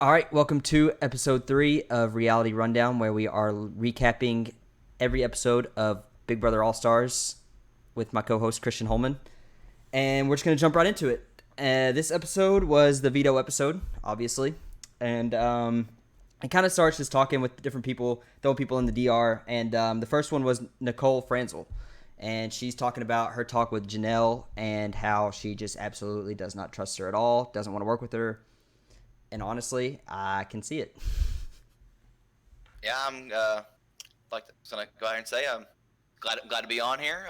All right, welcome to episode 3 of Reality Rundown, where we are recapping every episode of Big Brother All Stars with my co-host Christian Holman, and we're just gonna jump right into it. This episode was the veto episode, obviously, and it kind of starts just talking with different people, throwing people in the DR, and the first one was Nicole Franzel, and she's talking about her talk with Janelle and how she just absolutely does not trust her at all, doesn't want to work with her. And honestly, I can see it. Yeah, I'm gonna go ahead and say I'm glad to be on here.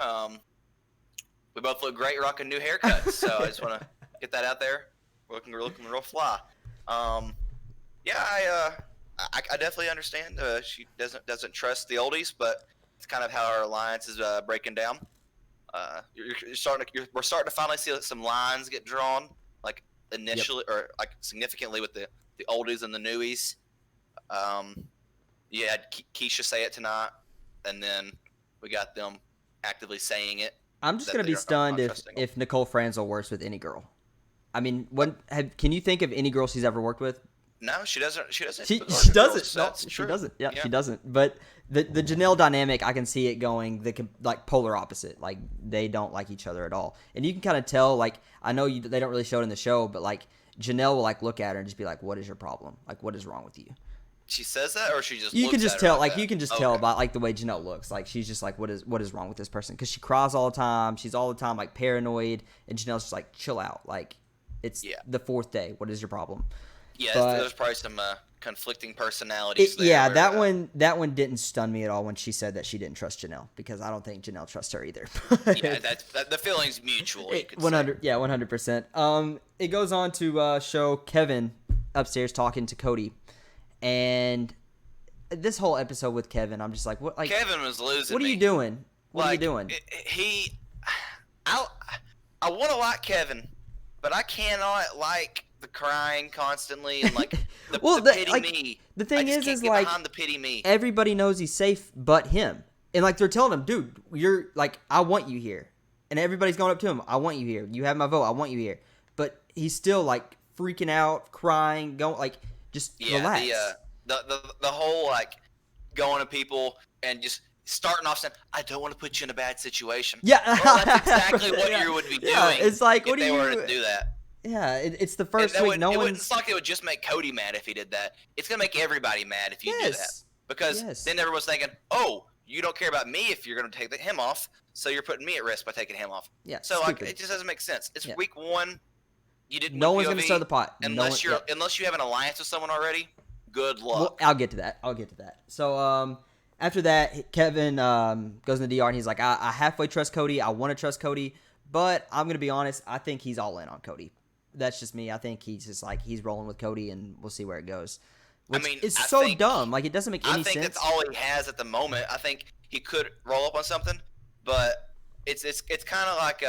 We both look great rocking new haircuts, so I just want to get that out there. We're looking real fly. Yeah, I definitely understand. She doesn't trust the oldies, but it's kind of how our alliance is breaking down. We're starting to finally see some lines get drawn, like initially or like significantly with the oldies and the newies. You had Keisha say it tonight, and then we got them actively saying it. I'm just gonna be stunned if Nicole Franzel works with any girl. I mean, can you think of any girl she's ever worked with? No, she doesn't. She doesn't. She doesn't. Yeah, she doesn't. But the Janelle dynamic, I can see it going like polar opposite. Like they don't like each other at all, and you can kind of tell. Like I know they don't really show it in the show, but like Janelle will like look at her and just be like, "What is your problem? Like what is wrong with you?" She says that, or she just you looks can just at tell. her Like that? you can just tell about like the way Janelle looks. Like she's just like, "What is wrong with this person?" Because she cries all the time. She's all the time like paranoid, and Janelle's just like, "Chill out." Like it's the fourth day. What is your problem? Yeah, But there's probably some conflicting personalities there. Yeah, that one didn't stun me at all when she said that she didn't trust Janelle, because I don't think Janelle trusts her either. Yeah, the feeling's mutual. 100, yeah, 100%. It goes on to show Kevin upstairs talking to Cody, and this whole episode with Kevin, I'm just like, what? Like Kevin was losing. What are you doing? What are you doing? I want to like Kevin, but I cannot like the crying constantly and like the pity me. The thing is like behind the pity me. Everybody knows he's safe but him, and like they're telling him, dude, you're like, I want you here, and everybody's going up to him, I want you here, you have my vote, I want you here, but he's still like freaking out, crying, going like, just relax. The whole like going to people and just starting off saying, I don't want to put you in a bad situation. Yeah, well, that's exactly what you would be doing. It's like, if they were to do that. Yeah, it's the first week. It's like it would just make Cody mad if he did that. It's gonna make everybody mad if you do that, because then everyone's thinking, "Oh, you don't care about me if you're gonna take him off, so you're putting me at risk by taking him off." Yeah. So like, it just doesn't make sense. It's week 1. You didn't. No one's gonna stir the pot unless you have an alliance with someone already. Good luck. Well, I'll get to that. So after that, Kevin goes in the DR and he's like, I halfway trust Cody. I want to trust Cody, but I'm gonna be honest. I think he's all in on Cody. That's just me. I think he's just like, he's rolling with Cody, and we'll see where it goes. It's so dumb. Like, it doesn't make any sense. I think that's all he has at the moment. I think he could roll up on something, but it's kind of like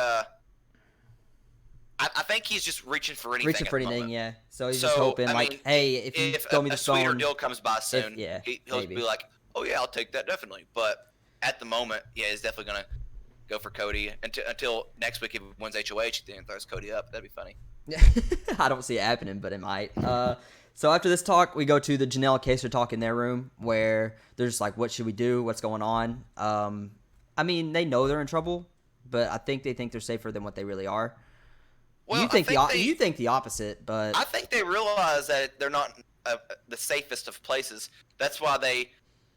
I think he's just reaching for anything. Yeah. So he's just hoping, hey, if you throw me the phone, sweeter deal comes by soon, he'll maybe be like, oh yeah, I'll take that definitely. But at the moment, yeah, he's definitely gonna go for Cody until next week if he wins HOH, then throws Cody up. That'd be funny. I don't see it happening, but it might. So after this talk, we go to the Janelle Kaser talk in their room, where they're just like, what should we do? What's going on? I mean, they know they're in trouble, but I think they think they're safer than what they really are. Well, you think the opposite, but I think they realize that they're not the safest of places. That's why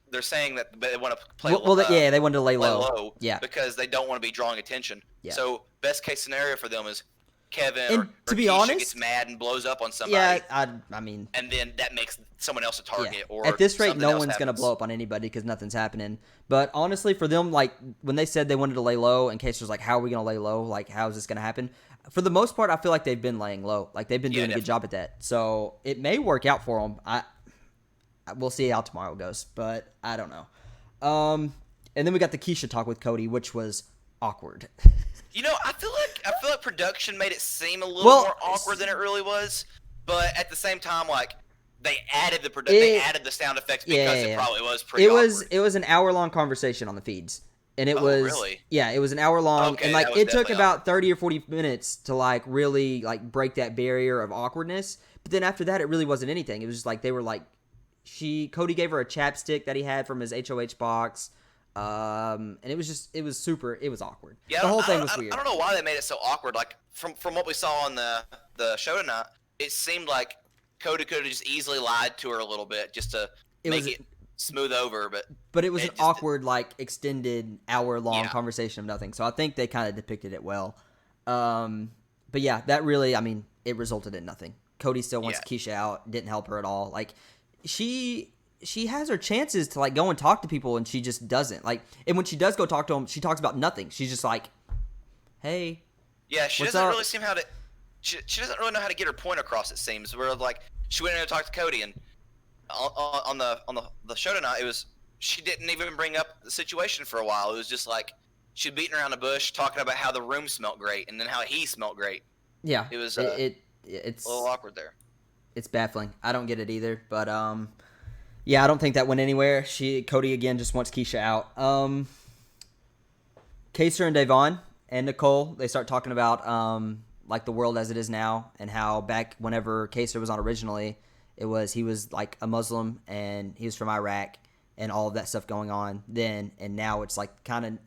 they're saying that they want to play. They wanted to lay low. Yeah, because they don't want to be drawing attention. Yeah. So best case scenario for them is Kevin and or to be Keisha honest, gets mad and blows up on somebody. Yeah, I mean, and then that makes someone else a target. Yeah. Or at this rate, no one's gonna blow up on anybody because nothing's happening. But honestly, for them, like when they said they wanted to lay low, and Kaser's like, "How are we gonna lay low? Like, how is this gonna happen?" For the most part, I feel like they've been laying low. Like they've been doing a good job at that. So it may work out for them. We'll see how tomorrow goes, but I don't know. And then we got the Keisha talk with Cody, which was awkward. You know, I feel like production made it seem a little more awkward than it really was, but at the same time, like they added the sound effects because it probably was pretty awkward. It was an hour-long conversation on the feeds. And it was really? Yeah, it was an hour long, okay, and like it took about 30 or 40 minutes to like really like break that barrier of awkwardness. But then after that, it really wasn't anything. It was just like they were like, Cody gave her a chapstick that he had from his HOH box. And it was awkward. Yeah, the whole thing was weird. I don't know why they made it so awkward. Like from what we saw on the show tonight, it seemed like Cody could have just easily lied to her a little bit just to make it smooth over. But it was an awkward, like extended hour-long conversation of nothing. So I think they kind of depicted it well. But yeah, that really, I mean, it resulted in nothing. Cody still wants Keisha out. Didn't help her at all. Like she has her chances to like go and talk to people, and she just doesn't. Like, and when she does go talk to them, she talks about nothing. She's just like, "Hey, yeah." She doesn't really seem how to. She doesn't really know how to get her point across. It seems where like she went in to talk to Cody, and on the show tonight, it was she didn't even bring up the situation for a while. It was just like she'd beating around the bush, talking about how the room smelled great, and then how he smelled great. Yeah, it was it's a little awkward there. It's baffling. I don't get it either, but yeah, I don't think that went anywhere. Cody again just wants Keisha out. Kaser and Davon and Nicole, they start talking about like the world as it is now, and how back whenever Kaser was on originally, he was like a Muslim and he was from Iraq and all of that stuff going on then, and now it's like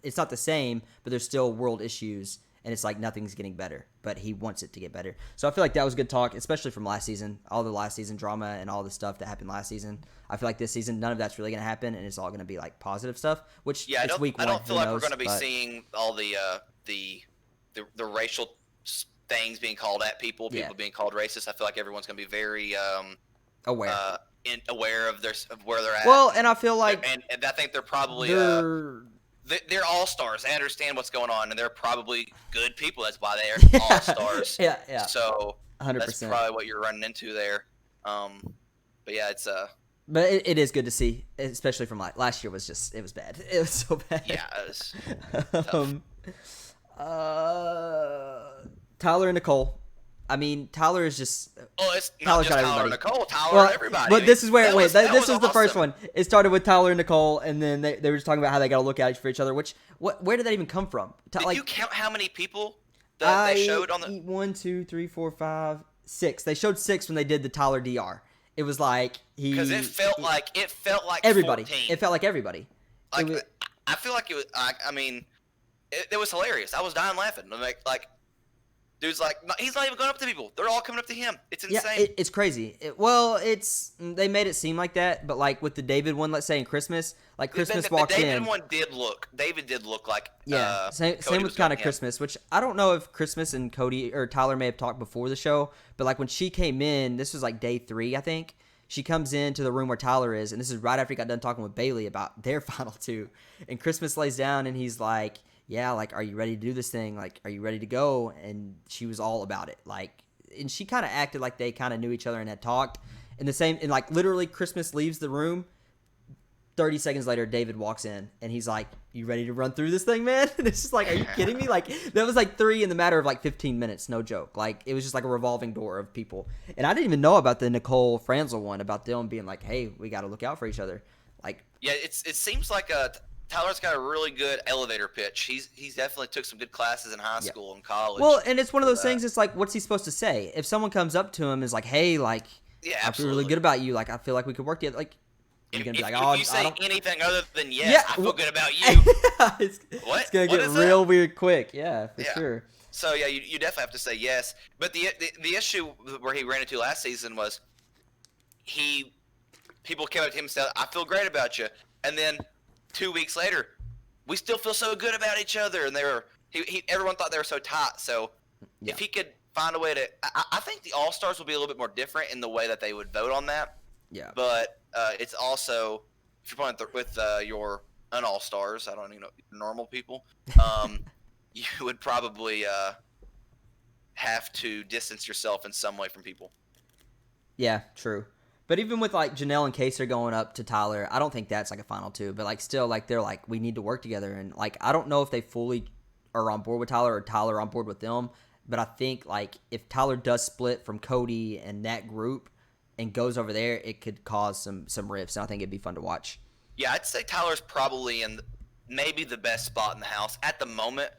it's not the same, but there's still world issues. And it's like nothing's getting better, but he wants it to get better. So I feel like that was good talk, especially from last season. All the last season drama and all the stuff that happened last season. I feel like this season, none of that's really going to happen, and it's all going to be like positive stuff. Which it's week 1. I don't feel like we're going to be seeing all the racial things being called at people being called racist. I feel like everyone's going to be very aware of where they're at. Well, and I feel like and I think they're probably they're all-stars. They understand what's going on, and they're probably good people. That's why they're all-stars. Yeah. So 100%. That's probably what you're running into there. But yeah, it's But it is good to see, especially from last year. It was bad. It was so bad. Yeah, it was tough. Tyler and Nicole. I mean, Tyler is just. Oh, it's not just Tyler and Nicole. Tyler and everybody. But this is where this was awesome. The first one. It started with Tyler and Nicole, and then they were just talking about how they got to look out for each other. Where did that even come from? Did you count how many people that they showed on the? 1, 2, 3, 4, 5, 6. They showed 6 when they did the Tyler DR. It was like because it felt like everybody. 14. It felt like everybody. I feel like it was. I mean, it was hilarious. I was dying laughing. Like. Dude's like, he's not even going up to people. They're all coming up to him. It's insane. Yeah, it's crazy. They made it seem like that, but like with the David one, let's say in Christmas, like Christmas walks in. The David one David did look like. Yeah, same with kind of Christmas, which I don't know if Christmas and Cody or Tyler may have talked before the show, but like when she came in, this was like day 3, I think. She comes into the room where Tyler is, and this is right after he got done talking with Bailey about their final 2. And Christmas lays down, and he's like, yeah, like, are you ready to do this thing? Like, are you ready to go? And she was all about it. Like, and she kind of acted like they kind of knew each other and had talked. And like, literally, Christmas leaves the room. 30 seconds later, David walks in, and he's like, you ready to run through this thing, man? And it's just like, are you kidding me? Like, that was like 3 in the matter of like 15 minutes, no joke. Like, it was just like a revolving door of people. And I didn't even know about the Nicole Franzel one, about them being like, hey, we got to look out for each other. Like, yeah, it seems like Tyler's got a really good elevator pitch. He's definitely took some good classes in high school and college. Well, and it's one of those things. It's like, what's he supposed to say? If someone comes up to him and is like, "Hey, like, I feel really good about you. Like, I feel like we could work together." Like, you're gonna be like, "Oh, if you say anything other than yes, yeah, I feel good about you." It's gonna get real weird quick. Yeah, for sure. So yeah, you definitely have to say yes. But the issue where he ran into last season was people came up to him and said, "I feel great about you," and then 2 weeks later, we still feel so good about each other, and everyone thought they were so tight. So if he could find a way to, I think the All Stars will be a little bit more different in the way that they would vote on that. Yeah. But it's also, if you're playing with your un-All Stars, I don't even know, normal people, you would probably have to distance yourself in some way from people. Yeah, true. But even with like Janelle and Kaser going up to Tyler, I don't think that's like a final 2. But like still, like they're like, we need to work together, and like I don't know if they fully are on board with Tyler or Tyler on board with them. But I think like if Tyler does split from Cody and that group and goes over there, it could cause some rifts, and I think it'd be fun to watch. Yeah, I'd say Tyler's probably in maybe the best spot in the house at the moment,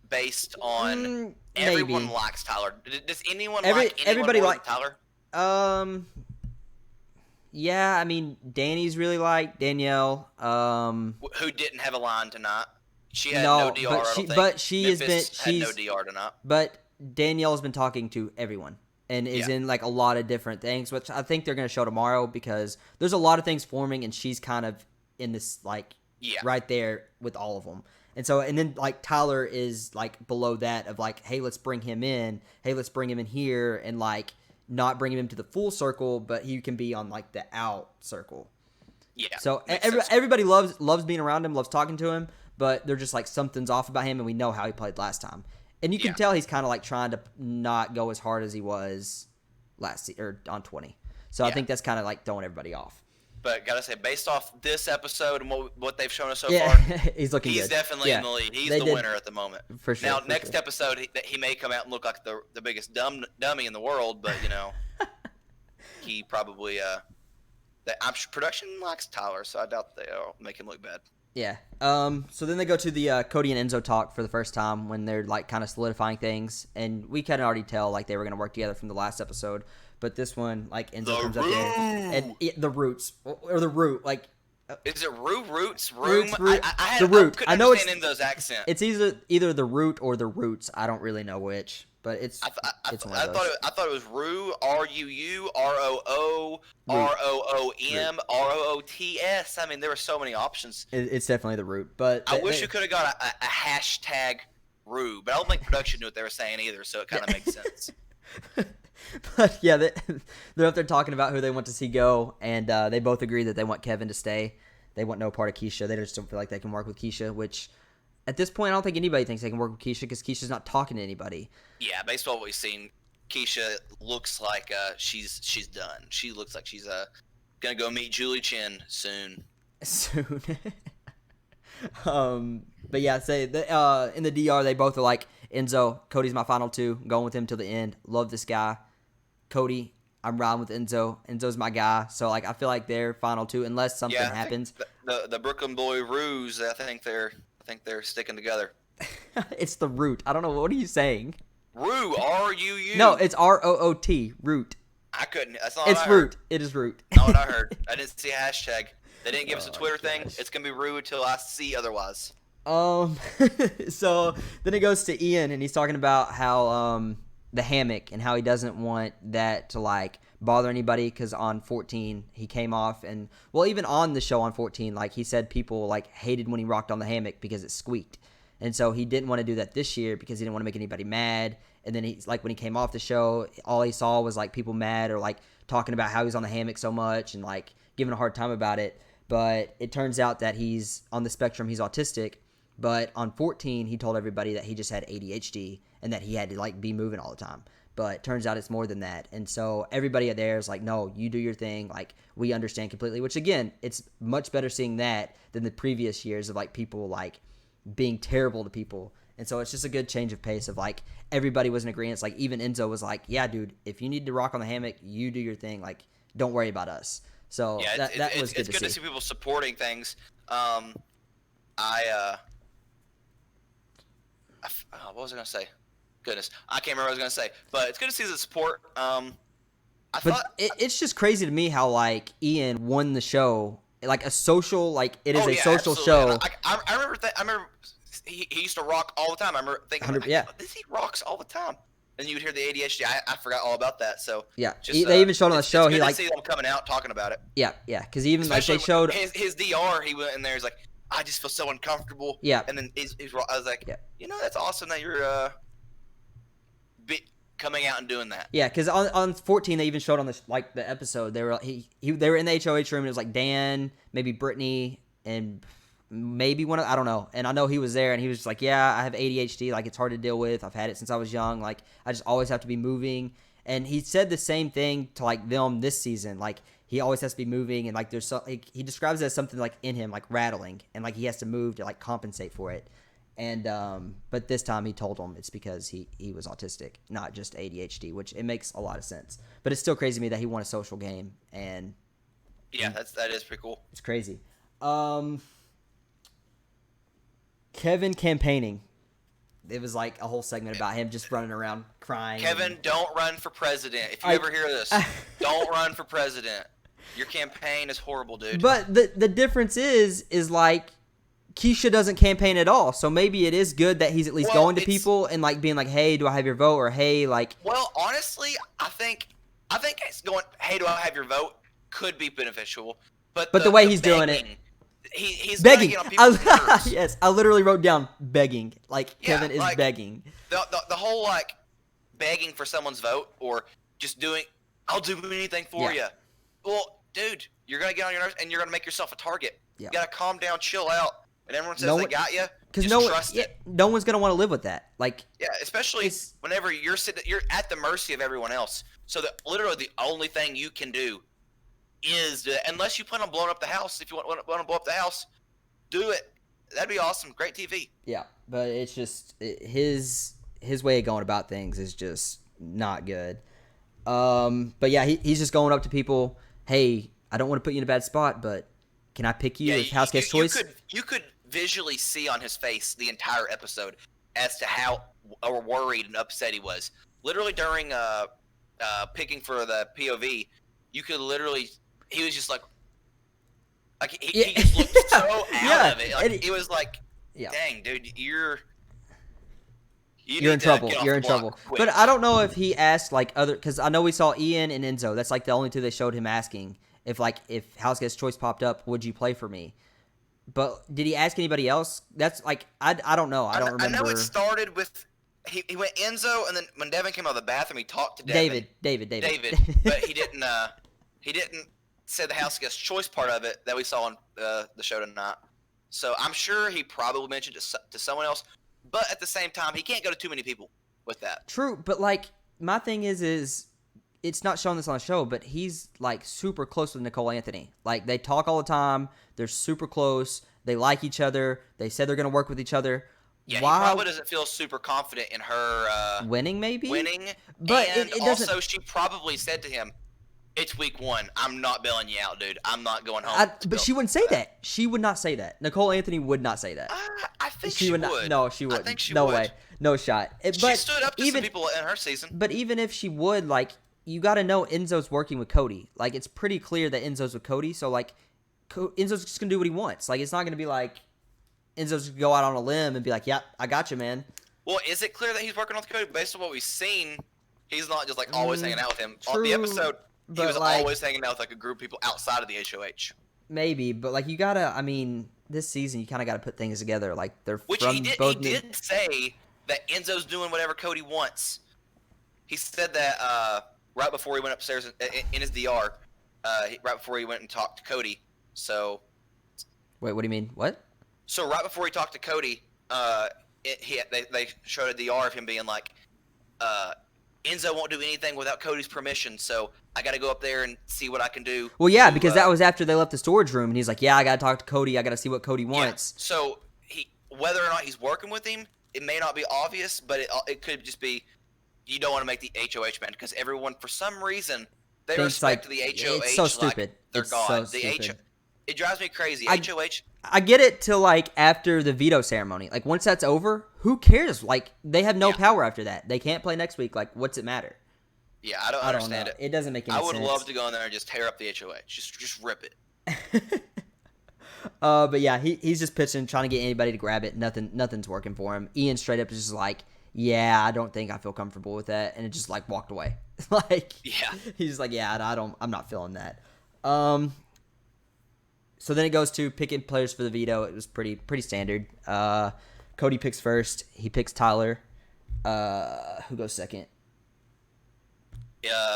based on everyone likes Tyler. Does anyone like anyone more than Tyler? Yeah, I mean, Danny's really like Danielle. Who didn't have a line tonight. She had no No, DR, I don't think. but she has been, Memphis had no DR tonight. but Danielle's been talking to everyone and is in like a lot of different things, which I think they're going to show tomorrow because there's a lot of things forming and she's kind of in this like right there with all of them. And so, and then like Tyler is like below that of like, hey, let's bring him in. Hey, let's bring him in here and like not bring him to the full circle, but he can be on like the out circle. Yeah. So everybody loves being around him, loves talking to him, but they're just like something's off about him, and we know how he played last time. And you can tell he's kind of like trying to not go as hard as he was or on 20. So I think that's kind of like throwing everybody off. But gotta say, based off this episode and what they've shown us so far, he's good. Definitely in the lead. He's the winner at the moment. For sure. Now, next episode, he may come out and look like the biggest dummy in the world, but you know, he probably I'm sure production likes Tyler, so I doubt they'll make him look bad. Yeah. So then they go to the Cody and Enzo talk for the first time when they're like kind of solidifying things, and we kind of already tell like they were going to work together from the last episode. But this one, like Enzo comes up there and the roots or the root, like is it roots? I the root. I know it's Enzo's accent. It's either the root or the roots. I don't really know which, but it's one of those. I thought it was Roo, RUU, ROO, ROOM, ROOTS. I mean, there were so many options. It's definitely the root, but I wish you could have got a hashtag Roo, but I don't think production knew what they were saying either, so it kind of makes sense. But yeah, they're up there talking about who they want to see go, and they both agree that they want Kevin to stay. They want no part of Keisha. They just don't feel like they can work with Keisha, which at this point I don't think anybody thinks they can work with Keisha because Keisha's not talking to anybody. Yeah, based on what we've seen, Keisha looks like she's done. She looks like she's gonna go meet Julie Chen soon. But yeah, say in the DR they both are like, Enzo, Cody's my final two. I'm going with him till the end. Love this guy. Cody, I'm riding with Enzo. Enzo's my guy. So like I feel like they're final two unless something happens. The Brooklyn boy Ruse, I think they're sticking together. It's the root. I don't know. What are you saying? Roo, RUU. No, it's ROOT. Root. I couldn't. That's not it's what I heard. Root. It is root. Not what I heard. I didn't see a hashtag. They didn't give us a Twitter thing. It's gonna be Roo until I see otherwise. So then it goes to Ian, and he's talking about how the hammock and how he doesn't want that to like bother anybody because on 14 he came off, and well, even on the show on 14, like he said people like hated when he rocked on the hammock because it squeaked, and so he didn't want to do that this year because he didn't want to make anybody mad. And then he's like, when he came off the show, all he saw was like people mad or like talking about how he's on the hammock so much and like giving a hard time about it. But it turns out that he's on the spectrum. He's autistic. But on 14, he told everybody that he just had ADHD and that he had to like be moving all the time. But turns out it's more than that. And so everybody there is like, no, you do your thing. Like, we understand completely. Which, again, it's much better seeing that than the previous years of like people like being terrible to people. And so it's just a good change of pace of like everybody was in agreement. Like even Enzo was like, yeah, dude, if you need to rock on the hammock, you do your thing. Like, don't worry about us. So yeah, that was good to see. It's good to see people supporting things. What was I going to say? Goodness, I can't remember what I was going to say. But it's good to see the support. It's just crazy to me how like Ian won the show, like a social, like it is a social absolutely. show. I remember he used to rock all the time. I remember thinking, this he rocks all the time. And you would hear the ADHD. I forgot all about that. So yeah, they even showed on the show. It's he good like to see them coming out talking about it. Yeah, because even especially like they showed his DR. He went in there. He's like, I just feel so uncomfortable. Yeah, and then I was like, that's awesome that you're coming out and doing that. Yeah, because on 14 they even showed on the episode they were they were in the HOH room and it was like Dan, maybe Brittany, and maybe one of I don't know. And I know he was there and he was just like, yeah, I have ADHD, like it's hard to deal with. I've had it since I was young. Like I just always have to be moving. And he said the same thing to like them this season. Like he always has to be moving and like there's he describes it as something like in him like rattling and like he has to move to like compensate for it. And but this time he told him it's because he was autistic, not just ADHD, which it makes a lot of sense. But it's still crazy to me that he won a social game and that is pretty cool. It's crazy. Kevin campaigning. it was like a whole segment about him just running around crying. Kevin, don't run for president. If you ever hear this, don't run for president. Your campaign is horrible, dude. But the difference is like Keisha doesn't campaign at all. So maybe it is good that he's at least going to people and like being like, hey, do I have your vote? Or hey, like. Well, honestly, I think it's going, hey, do I have your vote? Could be beneficial. But the way he's doing it. He's begging. Get on people's nerves. Yes, I literally wrote down begging. Like Kevin is like, begging. The whole like begging for someone's vote or just doing, I'll do anything for you. Well, dude, you're gonna get on your nerves and you're gonna make yourself a target. You gotta calm down, chill out, and everyone says they got you. Because trust it. No one's gonna want to live with that. Like especially whenever you're at the mercy of everyone else. So that literally the only thing you can do is unless you plan on blowing up the house. If you want to blow up the house, do it. That'd be awesome. Great TV. Yeah, but it's just his way of going about things is just not good. But yeah, he's just going up to people. Hey, I don't want to put you in a bad spot, but can I pick you if house gets choice? You could visually see on his face the entire episode as to how worried and upset he was. Literally during picking for the POV, you could literally. He was just like he just looked so out of it. Like it was like, dang, dude, you're in trouble. You're in trouble. Quick. But I don't know if he asked like other, because I know we saw Ian and Enzo. That's like the only two they showed him asking if House Gets Choice popped up, would you play for me? But did he ask anybody else? That's like I don't know. I don't remember. I know it started with he went Enzo, and then when Devin came out of the bathroom, he talked to Devin. David. But he didn't say the House Gets Choice part of it that we saw on the show tonight. So I'm sure he probably mentioned it to someone else. But at the same time, he can't go to too many people with that. True, but like my thing is it's not showing this on the show, but he's like super close with Nicole Anthony. Like they talk all the time. They're super close. They like each other. They said they're going to work with each other. Yeah, he probably doesn't feel super confident in her winning, maybe. But it doesn't. Also, she probably said to him, "It's week 1. I'm not bailing you out, dude. I'm not going home." But she wouldn't say that. She would not say that. Nicole Anthony would not say that. I think she would. No, she wouldn't. I think she no would. way. No shot. She stood up to some people in her season. But even if she would, like, you got to know Enzo's working with Cody. Like, it's pretty clear that Enzo's with Cody. So, like, Enzo's just going to do what he wants. Like, it's not going to be like Enzo's going to go out on a limb and be like, yep, I got you, man. Well, is it clear that he's working with Cody? Based on what we've seen, he's not just, like, always hanging out with him. True, on the episode, he was like, always hanging out with, like, a group of people outside of the HOH. Maybe, but, like, you got to, I mean, this season, you kind of got to put things together. Like, they're Which from he did say that Enzo's doing whatever Cody wants. He said that right before he went upstairs in his DR, right before he went and talked to Cody. So, wait, what do you mean? What? So right before he talked to Cody, they showed a DR of him being like, Enzo won't do anything without Cody's permission, so I got to go up there and see what I can do. Well, yeah, because that was after they left the storage room, and he's like, yeah, I got to talk to Cody. I got to see what Cody wants. Yeah. So whether or not he's working with him, it may not be obvious, but it could just be you don't want to make the HOH band because everyone, for some reason, they respect the HOH. It's so stupid. Like they're gone. So stupid. It drives me crazy. HOH. I get it till like after the veto ceremony. Like once that's over, who cares? Like they have no power after that. They can't play next week. Like what's it matter? Yeah, I don't understand it. It doesn't make any sense. I would love to go in there and just tear up the HOH. Just rip it. But yeah, he's just pitching, trying to get anybody to grab it. Nothing's working for him. Ian straight up is just like, yeah, I don't think I feel comfortable with that, and it just like walked away. Like, yeah, he's just like, yeah, I'm not feeling that. So then it goes to picking players for the veto. It was pretty standard. Cody picks first. He picks Tyler. Who goes second?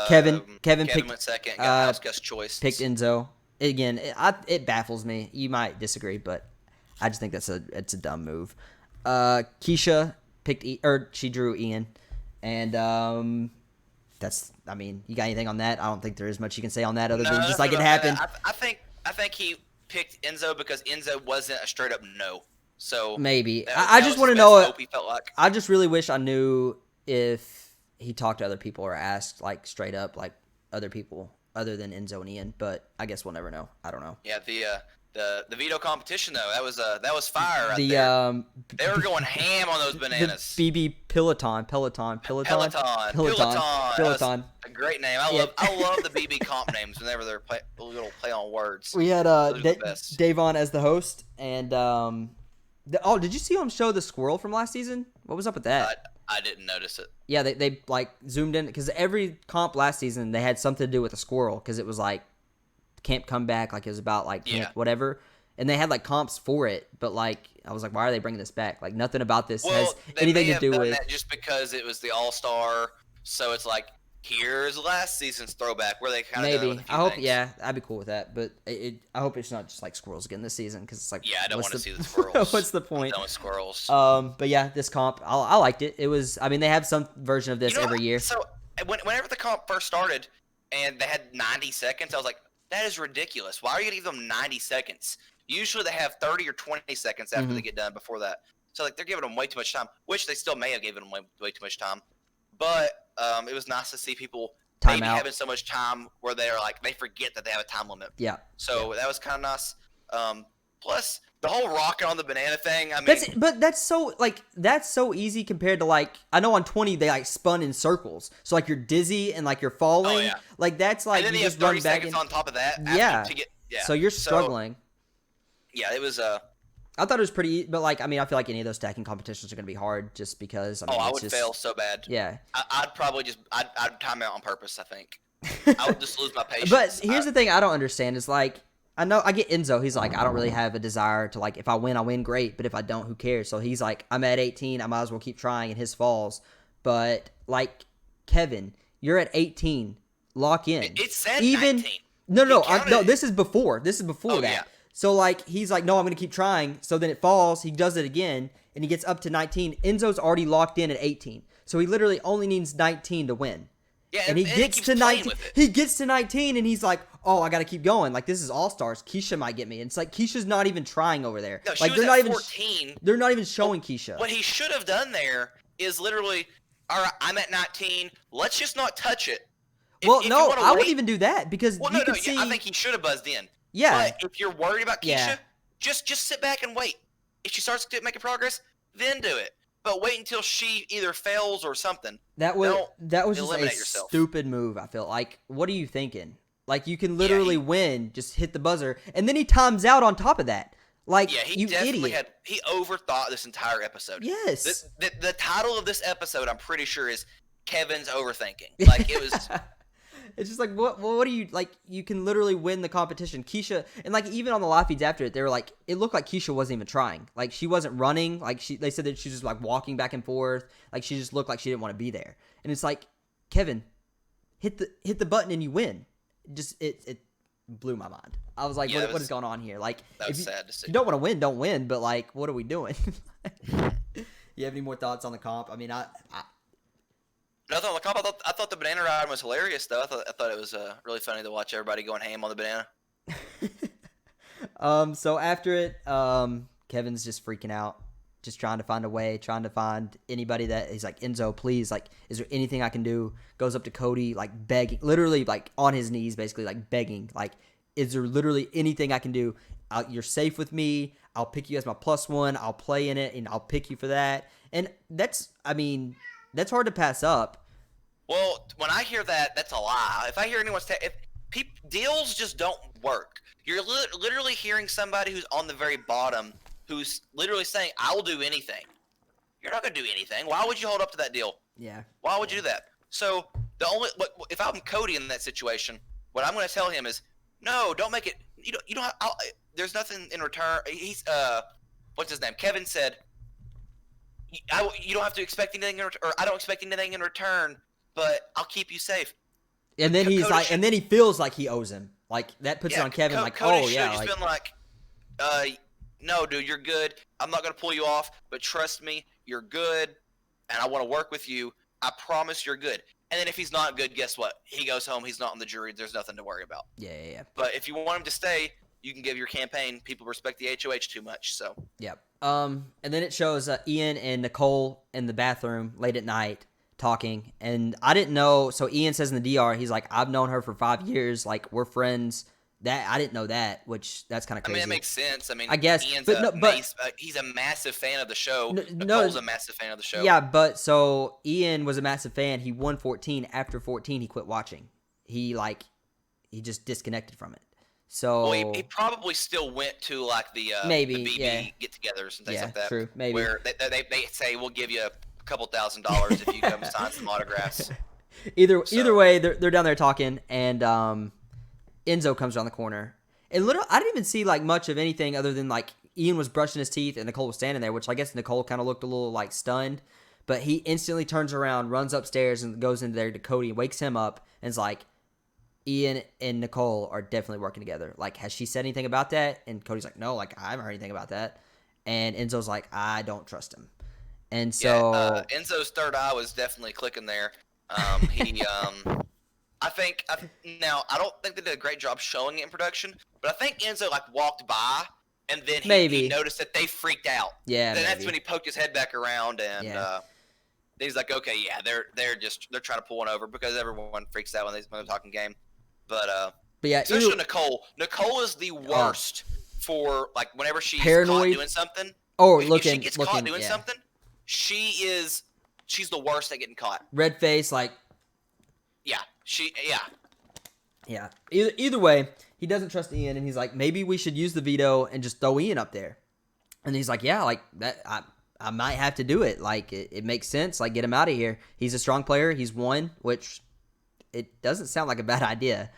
Kevin went second. Got House Choice. Picked Enzo. Again, it baffles me. You might disagree, but I just think it's a dumb move. Keisha picked she drew Ian, and that's. I mean, you got anything on that? I don't think there is much you can say on that other than just like it happened. I think he picked Enzo because Enzo wasn't a straight up no. So maybe I just want to know. He felt like. I just really wish I knew if he talked to other people or asked like straight up like other people other than Enzo and Ian, but I guess we'll never know. I don't know. Yeah, the veto competition though, that was fire right The there. They were going ham on those bananas. The BB Peloton. Peloton. A great name. I love the BB comp names whenever they're a little play on words. We had Davon as the host, and did you see him show the squirrel from last season? What was up with that? I didn't notice it. Yeah, they like zoomed in because every comp last season they had something to do with a squirrel because it was like camp comeback, like it was about like camp whatever, and they had like comps for it. But like I was like, why are they bringing this back? Like nothing about this has anything to do with that just because it was the All-Star, so it's like here's last season's throwback where they kind of maybe. I hope I'd be cool with that, but I hope it's not just like squirrels again this season because it's like I don't want to see the squirrels. What's the point? I'm done with squirrels. But yeah, this comp I liked it. It was they have some version of this every year. So whenever the comp first started and they had 90 seconds, I was like, that is ridiculous. Why are you going to give them 90 seconds? Usually they have 30 or 20 seconds after they get done before that. So like they're giving them way too much time, which they still may have given them way too much time. But it was nice to see people maybe having so much time where they're like they forget that they have a time limit. Yeah. So that was kind of nice. Plus the whole rocking on the banana thing. I mean, that's so easy compared to like I know on 20 they like spun in circles, so like you're dizzy and like you're falling. Oh, yeah. Like that's like and then you just have 30 run back seconds on top of that. So you're struggling. Yeah, it was. I thought it was pretty, but like I feel like any of those stacking competitions are going to be hard just because. I would fail so bad. Yeah. I'd probably I'd time out on purpose. I think I would just lose my patience. But here's the thing I don't understand is like. I know I get Enzo. He's like, I don't really have a desire to like, if I win, great. But if I don't, who cares? So he's like, I'm at 18. I might as well keep trying, and his falls. But like Kevin, you're at 18. Lock in. It said 19. No. This is before. This is before that. Yeah. So like he's like, no, I'm gonna keep trying. So then it falls. He does it again, and he gets up to 19. Enzo's already locked in at 18. So he literally only needs 19 to win. Yeah, and he gets to 19. He gets to 19, and he's like, "Oh, I got to keep going. Like this is all stars. Keisha might get me." And it's like Keisha's not even trying over there. No, like they're not even 14. They're not even showing Keisha. What he should have done there is literally, all right, I'm at 19. Let's just not touch it. I wouldn't even do that because you could see. I think he should have buzzed in. Yeah. But if you're worried about Keisha, just sit back and wait. If she starts making progress, then do it. But wait until she either fails or something. That was just a stupid move, I feel like. What are you thinking? Like, you can literally win, just hit the buzzer, and then he times out on top of that. Like, he definitely he overthought this entire episode. Yes. The title of this episode, I'm pretty sure, is Kevin's Overthinking. Like, it was... It's just like, what do you, like, you can literally win the competition. Keisha, and like, even on the live feeds after it, they were like, it looked like Keisha wasn't even trying. Like, she wasn't running. Like, they said that she was just like walking back and forth. Like, she just looked like she didn't want to be there. And it's like, Kevin, hit the button and you win. It blew my mind. I was like, what is going on here? Like, that was sad to see. If you don't want to win, don't win. But like, what are we doing? You have any more thoughts on the comp? I mean, Nothing on the comp. I thought the banana ride was hilarious, though. I thought it was really funny to watch everybody going ham on the banana. So after it, Kevin's just freaking out, just trying to find a way, trying to find anybody that he's like, Enzo, please, like, is there anything I can do? Goes up to Cody, like begging, literally like on his knees, basically like begging, like, is there literally anything I can do? You're safe with me. I'll pick you as my +1. I'll play in it, and I'll pick you for that. And that's hard to pass up. Well, when I hear that, that's a lie. If I hear anyone's deals just don't work. You're literally hearing somebody who's on the very bottom who's literally saying, I will do anything. You're not going to do anything. Why would you hold up to that deal? Yeah. Why would you do that? So if I'm Cody in that situation, what I'm going to tell him is, no, don't make it. You don't. There's nothing in return. He's what's his name? Kevin said, you don't have to expect anything, or I don't expect anything in return, but I'll keep you safe. And then he's like, and then he feels like he owes him. Like that puts it on Kevin. Like, Cody oh yeah, just been like, no, dude, you're good. I'm not gonna pull you off, but trust me, you're good, and I want to work with you. I promise you're good. And then if he's not good, guess what? He goes home. He's not on the jury. There's nothing to worry about. Yeah. But if you want him to stay, you can give your campaign. People respect the HOH too much. So. Yep. And then it shows Ian and Nicole in the bathroom late at night. talking, and I didn't know. So Ian says in the DR, he's like, I've known her for 5 years. Like, we're friends. That I didn't know that, which that's kind of crazy. I mean, it makes sense. I mean, I guess, Ian's he's a massive fan of the show. Nicole's a massive fan of the show. Yeah, but so Ian was a massive fan. He won 14. After 14, he quit watching. He just disconnected from it. So he probably still went to like the BB get-togethers and things like that. True, maybe where they say we'll give you a couple $1,000s if you come sign some autographs. Either way, they're down there talking, and Enzo comes around the corner. And literally, I didn't even see like much of anything other than like Ian was brushing his teeth and Nicole was standing there, which I guess Nicole kind of looked a little like stunned. But he instantly turns around, runs upstairs, and goes into there to Cody and wakes him up and is like, Ian and Nicole are definitely working together. Like, has she said anything about that? And Cody's like, no, like, I haven't heard anything about that. And Enzo's like, I don't trust him. And so Enzo's third eye was definitely clicking there. I think now I don't think they did a great job showing it in production, but I think Enzo like walked by and then he noticed that they freaked out. Yeah, then that's when he poked his head back around and he's like, okay, yeah, they're trying to pull one over because everyone freaks out when they're talking game. But yeah, especially Nicole. Nicole is the worst for like whenever she's paranoid. Caught doing something. Oh, if she gets caught doing something, she's the worst at getting caught. Red face, like. Yeah. Either way, he doesn't trust Ian, and he's like, maybe we should use the veto and just throw Ian up there. And he's like, yeah, like that. I might have to do it. Like it makes sense. Like get him out of here. He's a strong player. He's won, which it doesn't sound like a bad idea.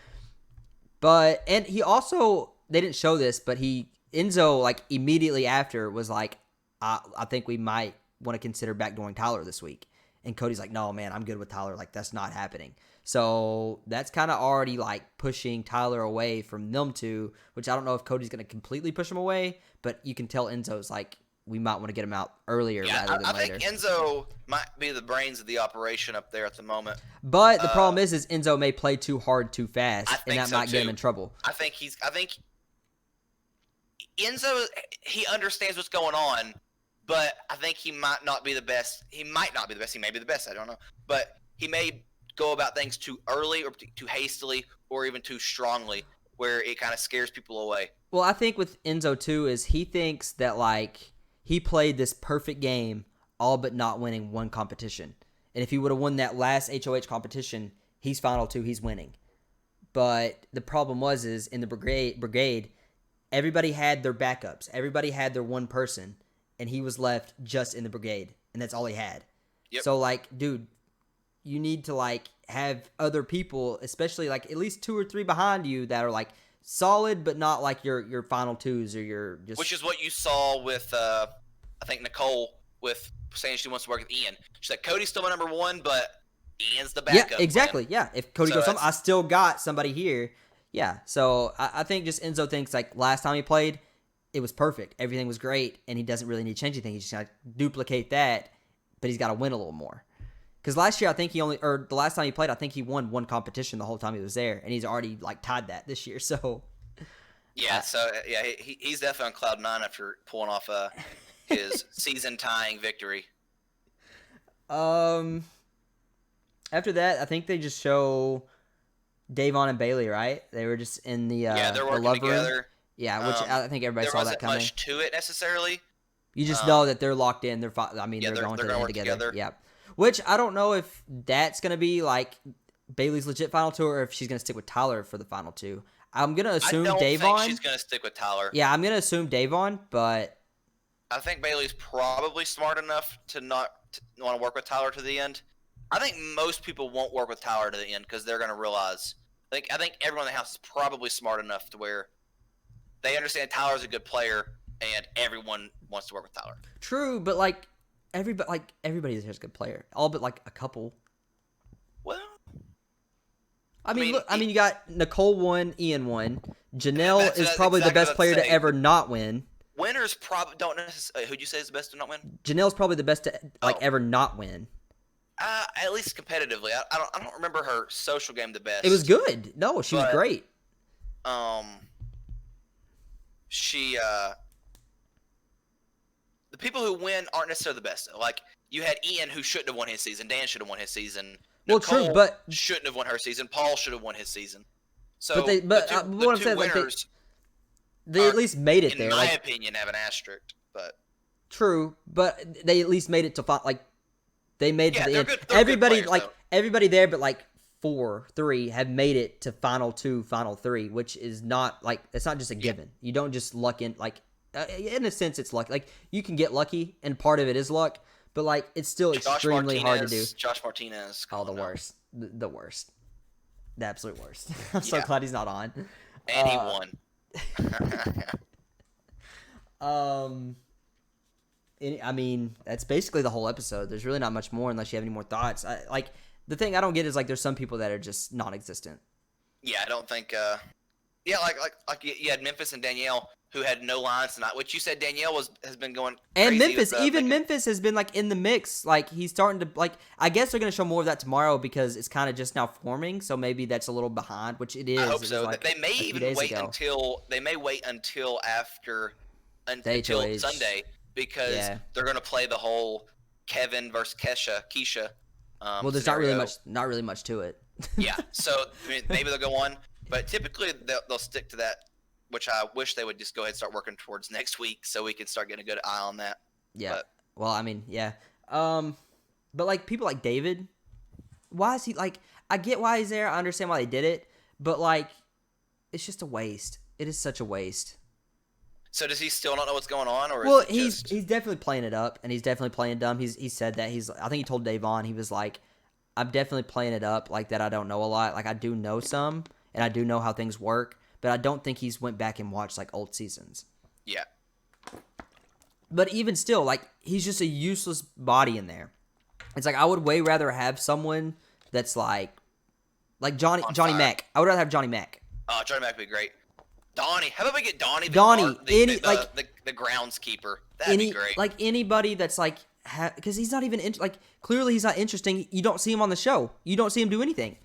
And he also, they didn't show this, but Enzo like immediately after was like, I think we might want to consider backdooring Tyler this week. And Cody's like, no, man, I'm good with Tyler. Like, that's not happening. So that's kind of already, like, pushing Tyler away from them two, which I don't know if Cody's going to completely push him away, but you can tell Enzo's like, we might want to get him out earlier rather than later. I think Enzo might be the brains of the operation up there at the moment. But the problem is Enzo may play too hard too fast, and that might get him in trouble. I think Enzo, he understands what's going on, but I think he might not be the best. He might not be the best. He may be the best. I don't know. But he may go about things too early or too hastily or even too strongly where it kind of scares people away. Well, I think with Enzo, too, is he thinks that, like, he played this perfect game all but not winning one competition. And if he would have won that last HOH competition, he's Final 2, he's winning. But the problem is in the brigade, everybody had their backups. Everybody had their one person. And he was left just in the brigade, and that's all he had. Yep. So, like, dude, you need to, like, have other people, especially, like, at least 2 or 3 behind you that are, like, solid, but not, like, your final twos or your just... Which is what you saw with, I think, Nicole with saying she wants to work with Ian. She's like, Cody's still my number 1, but Ian's the backup. Yeah, exactly, yeah. If Cody goes, I still got somebody here. Yeah, so I think just Enzo thinks, like, last time he played, it was perfect. Everything was great, and he doesn't really need to change anything. He's just got to duplicate that, but he's got to win a little more. Because last year, I think the last time he played, I think he won one competition the whole time he was there, and he's already, like, tied that this year, so. Yeah, he's definitely on cloud 9 after pulling off his season-tying victory. After that, I think they just show Davon and Bailey, right? They were just in the they're working together. Room. Yeah, which I think everybody saw that coming. There wasn't much to it necessarily. You just know that they're locked in. They're going to the end together. Yeah, which I don't know if that's going to be like Bailey's legit final 2 or if she's going to stick with Tyler for the final 2. I'm going to assume Davon. I don't think she's going to stick with Tyler. Yeah, I'm going to assume Davon, but I think Bailey's probably smart enough to not want to work with Tyler to the end. I think most people won't work with Tyler to the end because they're going to realize. I think everyone in the house is probably smart enough to where they understand Tyler's a good player, and everyone wants to work with Tyler. True, but like everybody is a good player, all but like a couple. Well, I mean, you got Nicole won, Ian won. Janelle is probably the best player to ever not win. Winners probably don't necessarily. Who'd you say is the best to not win? Janelle's probably the best to ever not win. At least competitively, I don't remember her social game the best. It was good. No, she was great. The people who win aren't necessarily the best. Like you had Ian who shouldn't have won his season. Dan should have won his season. Well, Nicole true, but shouldn't have won her season. Paul should have won his season. So, what I'm saying, like they at least made it there. In my opinion, have an asterisk, but true, but they at least made it to like they made it to the end. Everybody everybody there, but like 3 have made it to final 2, final 3, which is not like it's not just a given. You don't just luck in like in a sense it's luck. Like you can get lucky, and part of it is luck, but like it's still extremely hard to do. Josh Martinez. Oh, the worst, the worst, the absolute worst. I'm so glad he's not on. And he won. I mean, that's basically the whole episode. There's really not much more unless you have any more thoughts. The thing I don't get is like there's some people that are just non-existent. Yeah, I don't think. Like you had Memphis and Danielle who had no lines tonight. Which you said Danielle has been going. And Memphis, Memphis has been like in the mix. Like he's starting to like. I guess they're gonna show more of that tomorrow because it's kind of just now forming. So maybe that's a little behind, which it is. I hope so. Like they may even wait until after Sunday because they're gonna play the whole Kevin versus Keisha. Well, there's not really much to it. Yeah, so I mean, maybe they'll go on, but typically they'll stick to that, which I wish they would just go ahead and start working towards next week, so we can start getting a good eye on that. Yeah. Well, I mean, yeah. But like people like David, why is he like? I get why he's there. I understand why they did it, but like, it's just a waste. It is such a waste. So does he still not know what's going on, or well, he's definitely playing it up, and he's definitely playing dumb. He said that I think he told Davon, he was like, I'm definitely playing it up like that. I don't know a lot. Like I do know some, and I do know how things work, but I don't think he's went back and watched like old seasons. Yeah. But even still, like he's just a useless body in there. It's like I would way rather have someone that's like Johnny Mac. I would rather have Johnny Mac. Oh, Johnny Mac would be great. Donnie, how about we get Donnie? The groundskeeper. That'd be great. Like anybody that's like, because he's not even clearly he's not interesting. You don't see him on the show. You don't see him do anything.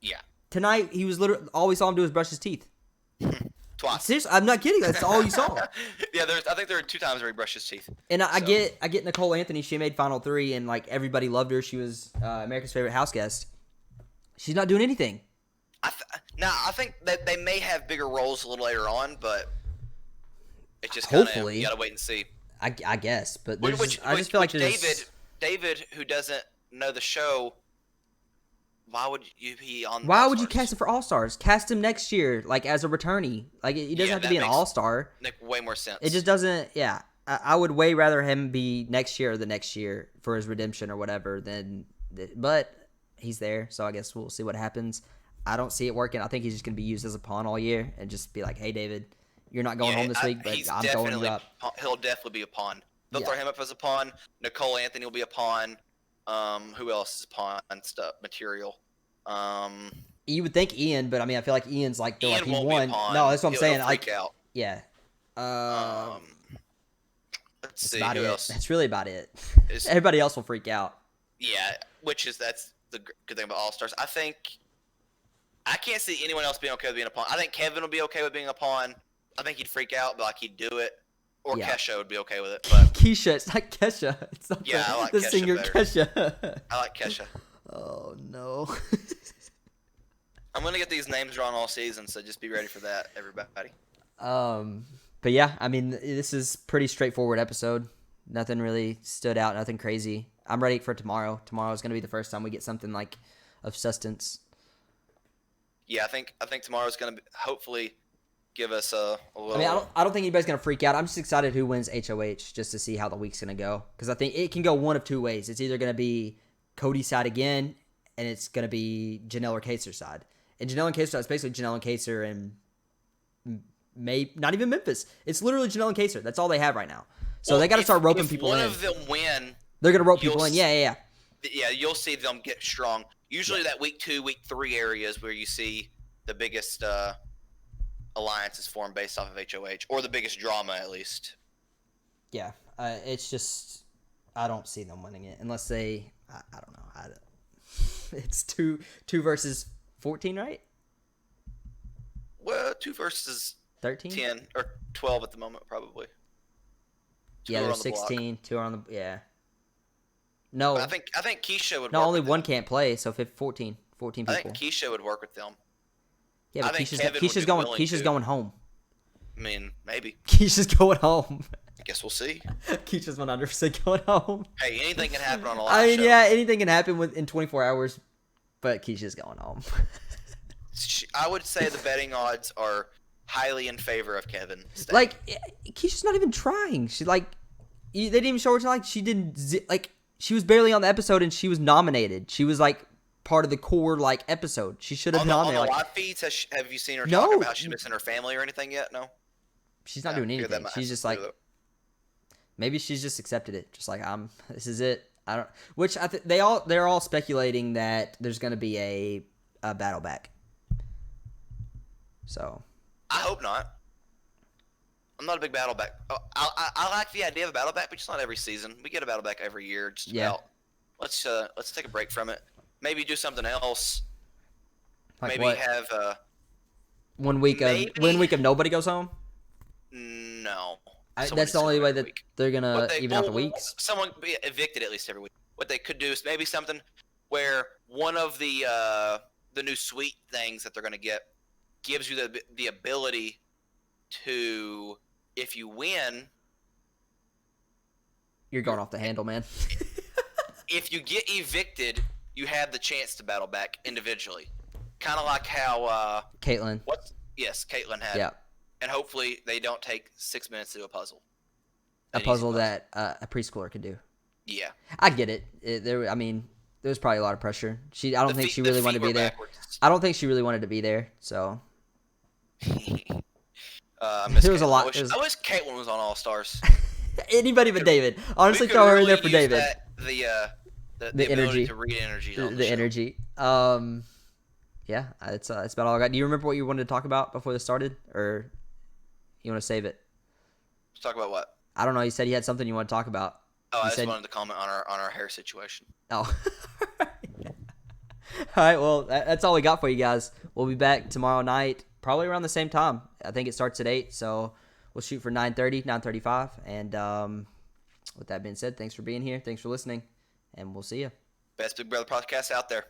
Yeah. Tonight he was literally all we saw him do was brush his teeth. Twice. Seriously, I'm not kidding. That's all you saw. Yeah, I think there were 2 times where he brushed his teeth. And I get Nicole Anthony. She made final 3, and like everybody loved her. She was America's favorite house guest. She's not doing anything. I think that they may have bigger roles a little later on, but it's just hopefully you gotta wait and see. I guess, but I just feel like David, who doesn't know the show, why would you be on? Why would you cast him for All Stars? Cast him next year, like as a returnee. Like he doesn't have to be an All Star. Make way more sense. It just doesn't. Yeah, I would way rather him be next year or the next year for his redemption or whatever than. But he's there, so I guess we'll see what happens. I don't see it working. I think he's just going to be used as a pawn all year and just be like, hey, David, you're not going home this week, but I'm going you up. He'll definitely be a pawn. They'll throw him up as a pawn. Nicole Anthony will be a pawn. Who else is pawn material? You would think Ian, but I mean, I feel like Ian's like, Ian he won't won. Be a pawn. No, that's what I'm saying. Freak out. Yeah. Let's see. Who else? That's really about it. Everybody else will freak out. Yeah, that's the good thing about All Stars. I can't see anyone else being okay with being a pawn. I think Kevin will be okay with being a pawn. I think he'd freak out, but like he'd do it. Or Kesha would be okay with it. But Keisha, it's not Kesha. It's not I like the Kesha singer better. Kesha. I like Kesha. Oh no. I'm gonna get these names drawn all season, so just be ready for that, everybody. But yeah, I mean, this is pretty straightforward episode. Nothing really stood out. Nothing crazy. I'm ready for tomorrow. Tomorrow's gonna be the first time we get something like of substance. Yeah, I think tomorrow's gonna hopefully give us a little. I mean, I don't think anybody's gonna freak out. I'm just excited who wins HOH just to see how the week's gonna go, because I think it can go one of 2 ways. It's either gonna be Cody's side again, and it's gonna be Janelle or Kaser's side. And Janelle and Kaser's side is basically Janelle and Kaser and not even Memphis. It's literally Janelle and Kaser. That's all they have right now. So they got to start roping people in. If one of them win, they're gonna rope people in. Yeah. Yeah, you'll see them get strong. Usually that week 2, week 3 areas where you see the biggest alliances formed based off of HOH, or the biggest drama at least. Yeah, it's just I don't see them winning it unless they. I don't know. It's 2 versus 14, right? Well, 2 versus 13, 10 or 12 at the moment, probably. Yeah, there's 16. 2 are on the No. I think Keisha would. No, work only with one them. can't play, so 14 people. I think Keisha would work with them. Yeah, but I think Kevin would be Keisha's willing going home. I mean, maybe. Keisha's going home. I guess we'll see. Keisha's 100% going home. Hey, anything can happen on a live I mean, show. yeah, anything can happen in 24 hours, but Keisha's going home. I would say the betting odds are highly in favor of Kevin staying. Like, Keisha's not even trying. She, like, they didn't even show her, like, she didn't, like, she was barely on the episode and she was nominated. She was, like, part of the core, like, episode. She should have been on there. On the like, live feeds, have you seen her No. talk about how she's missing her family or anything yet? No? She's not doing anything. She's just like, maybe she's just accepted it. Just like, this is it. I don't, which I think they're all speculating that there's going to be a battle back. So. I hope not. I'm not a big battle back. Oh, I like the idea of a battle back, but just not every season. We get a battle back every year. Just about. Let's take a break from it. Maybe do something else. Like maybe what? have 1 week of nobody goes home. No. That's the only way that they're gonna even out the weeks. Someone be evicted at least every week. What they could do is maybe something where one of the new sweet things that they're gonna get gives you the ability to, if you win, you're going off the handle, man. If you get evicted, you have the chance to battle back individually, kind of like how Caitlyn. Yes, Caitlyn had. Yeah. And hopefully they don't take 6 minutes to do a puzzle. A puzzle that a preschooler could do. Yeah. I get it. There was probably a lot of pressure. I don't think she really wanted to be there. Backwards. I don't think she really wanted to be there. So. There was a lot. I wish Caitlyn was on All Stars. Anybody but David. Honestly, throw her in there for David. The energy. ability to read energy. The energy. Yeah, that's about all I got. Do you remember what you wanted to talk about before this started, or you want to save it? Let's talk about what? I don't know. You said you had something you want to talk about. Oh, I just wanted to comment on our hair situation. Oh. All right. Well, that's all we got for you guys. We'll be back tomorrow night, probably around the same time. I think it starts at 8, so we'll shoot for 9:30, 9:35. And with that being said, thanks for being here. Thanks for listening, and we'll see you. Best Big Brother podcast out there.